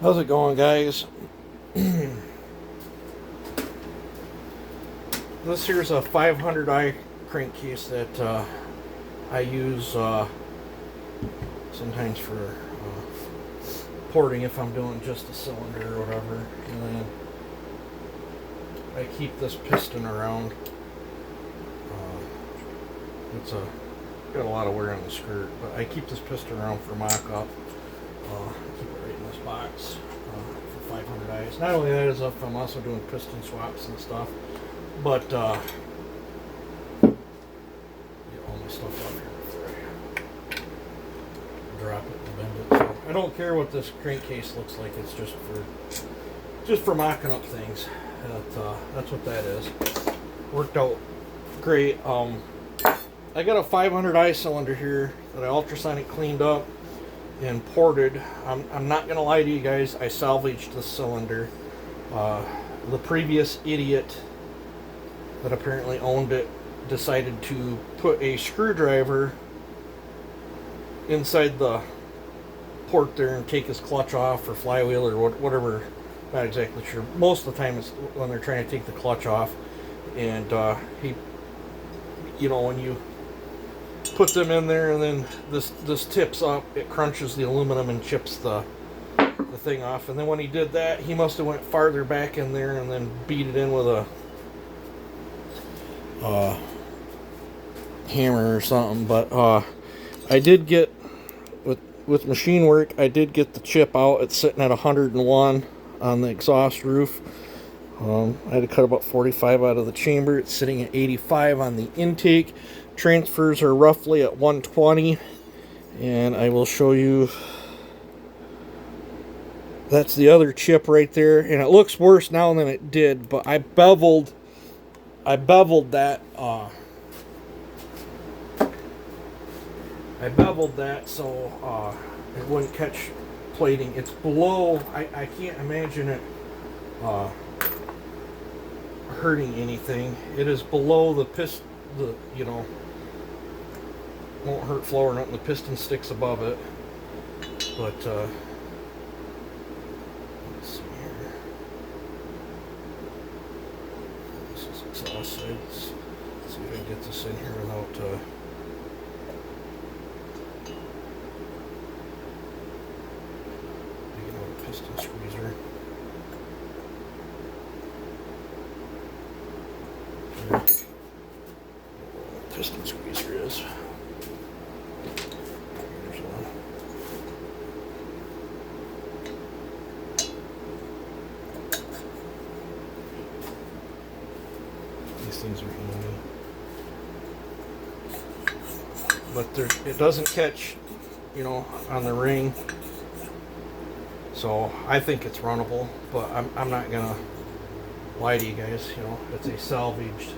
How's it going, guys? This here's a 500i crankcase that I use sometimes for porting if I'm doing just a cylinder or whatever. And then I keep this piston around. It's got a lot of wear on the skirt, but I keep this piston around for mock-up. Keep it right in this box for 500i's. Not only that, if I'm also doing piston swaps and stuff, but get all my stuff out here before I drop it and bend it. So I don't care what this crankcase looks like. It's just for mocking up things. That's what that is. Worked out great. I got a 500i cylinder here that I ultrasonic cleaned up and ported. I'm not gonna lie to you guys, I salvaged the cylinder. The previous idiot that apparently owned it decided to put a screwdriver inside the port there and take his clutch off or flywheel or whatever. Not exactly sure. Most of the time it's when they're trying to take the clutch off, and he, when you put them in there and then this tips up, it crunches the aluminum and chips the thing off. And then when he did that, he must have went farther back in there and then beat it in with a hammer or something. But I did get with machine work, I did get the chip out. It's sitting at 101 on the exhaust roof. I had to cut about 45 out of the chamber. It's sitting at 85 on the intake. Transfers are roughly at 120, and I will show you. That's the other chip right there, and it looks worse now than it did, but I beveled that so it wouldn't catch plating. It's below. I can't imagine it hurting anything. It is below the piston. Won't hurt flow or nothing. The piston sticks above it, but let's see here. This is exhaust side. Let's see if I can get this in here without taking out a piston squeezer. Piston squeezer is. Here's one. These things are handy, but it doesn't catch, on the ring. So I think it's runnable, but I'm not gonna lie to you guys. It's a salvaged.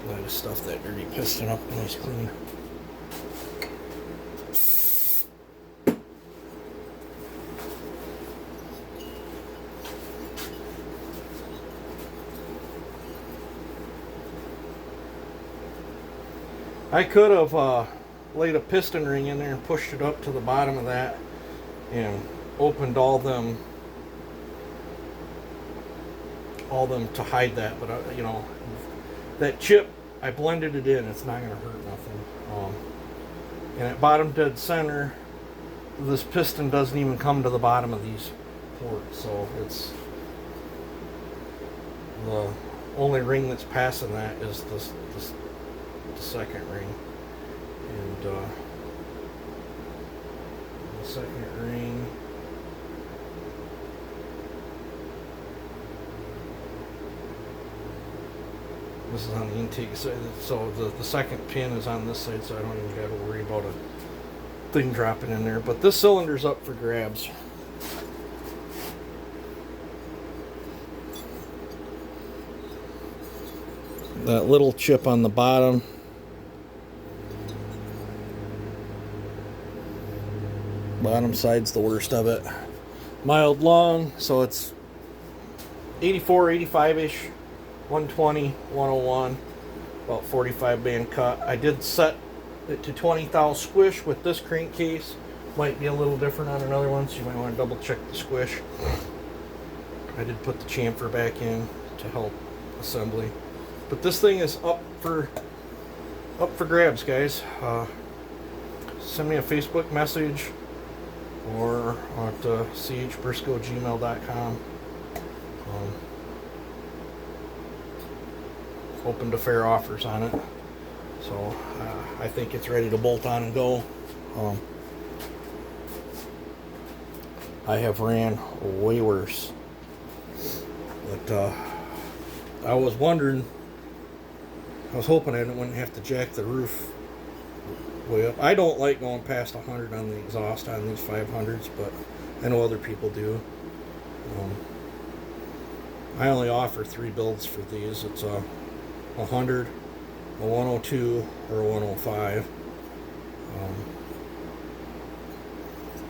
I just stuff that dirty piston up nice clean. I could have laid a piston ring in there and pushed it up to the bottom of that and opened all them to hide that, but that chip, I blended it in. It's not going to hurt nothing. And at bottom dead center, this piston doesn't even come to the bottom of these ports, so it's the only ring that's passing that is the second ring, and the second ring. This is on the intake side, so the second pin is on this side, so I don't even got to worry about a thing dropping in there. But this cylinder's up for grabs. That little chip on the bottom. Bottom side's the worst of it. Mild long, so it's 84, 85-ish. 120, 101, about 45 band cut. I did set it to 20 thou squish with this crankcase. might be a little different on another one, so you might want to double check the squish. I did put the chamfer back in to help assembly, but this thing is up for grabs, guys. Send me a Facebook message or at chbriscoe@gmail.com. Open to fair offers on it, so I think it's ready to bolt on and go. I have ran way worse, but I was wondering, I was hoping I wouldn't have to jack the roof way up. I don't like going past 100 on the exhaust on these 500s, but I know other people do. I only offer 3 builds for these. It's a 100, a 102, or a 105.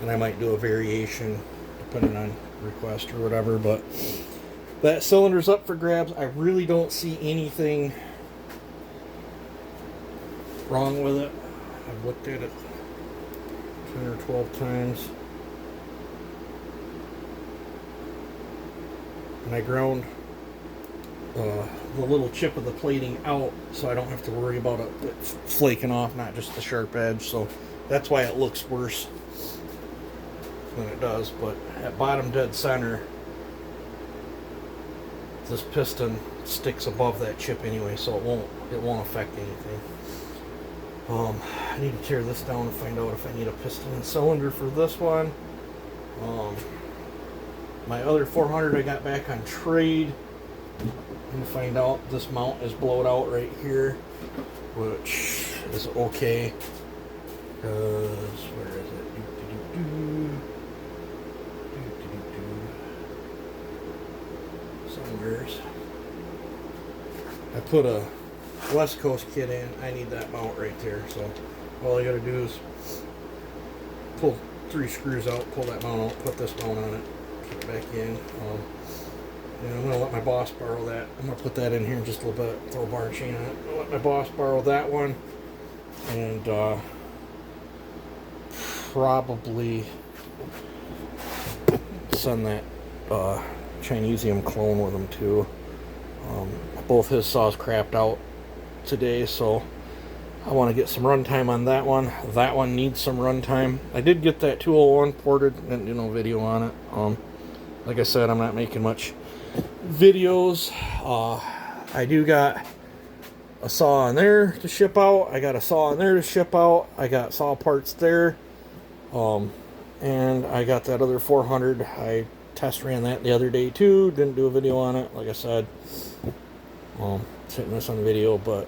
And I might do a variation depending on request or whatever, but that cylinder's up for grabs. I really don't see anything wrong with it. I've looked at it 10 or 12 times. And I ground the little chip of the plating out so I don't have to worry about it flaking off, not just the sharp edge. So that's why it looks worse than it does. But at bottom dead center, this piston sticks above that chip anyway, so it won't affect anything. I need to tear this down and find out if I need a piston and cylinder for this one. My other 400 I got back on trade. And find out this mount is blowed out right here, which is okay. Because where is it? Cylinders. I put a West Coast kit in. I need that mount right there. So all I gotta do is pull 3 screws out, pull that mount out, put this mount on it, put it back in. And I'm gonna let my boss borrow that. I'm gonna put that in here in just a little bit, throw a bar chain on it. I'll let my boss borrow that one, and probably send that Chinesium clone with him too. Both his saws crapped out today, so I want to get some runtime on that one. That one needs some runtime. I did get that 201 ported, didn't do no video on it. Like I said, I'm not making much videos. I do got a saw in there to ship out. I got a saw in there to ship out. I got saw parts there. And I got that other 400. I test ran that the other day too. Didn't do a video on it, like I said. Hitting this on video, but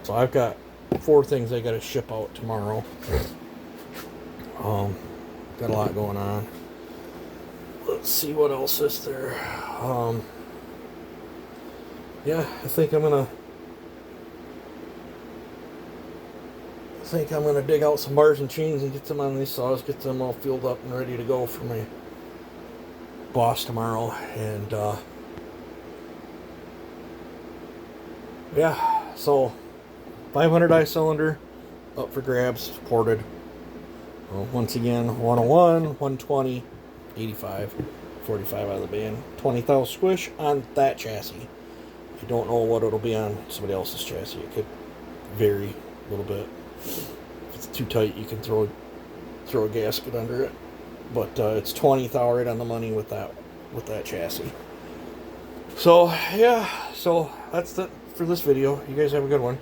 so I've got 4 things I got to ship out tomorrow. Got a lot going on. Let's see what else is there. Yeah, I think I'm gonna dig out some bars and chains and get them on these saws, get them all filled up and ready to go for my boss tomorrow. And yeah, so 500i cylinder up for grabs, ported. Once again, 101, 120, 85, 45 out of the band, 20 thou squish on that chassis. I don't know what it'll be on somebody else's chassis. It could vary a little bit. If it's too tight, you can throw a gasket under it. But it's 20 thou right on the money with that chassis. So yeah, so that's it for this video. You guys have a good one.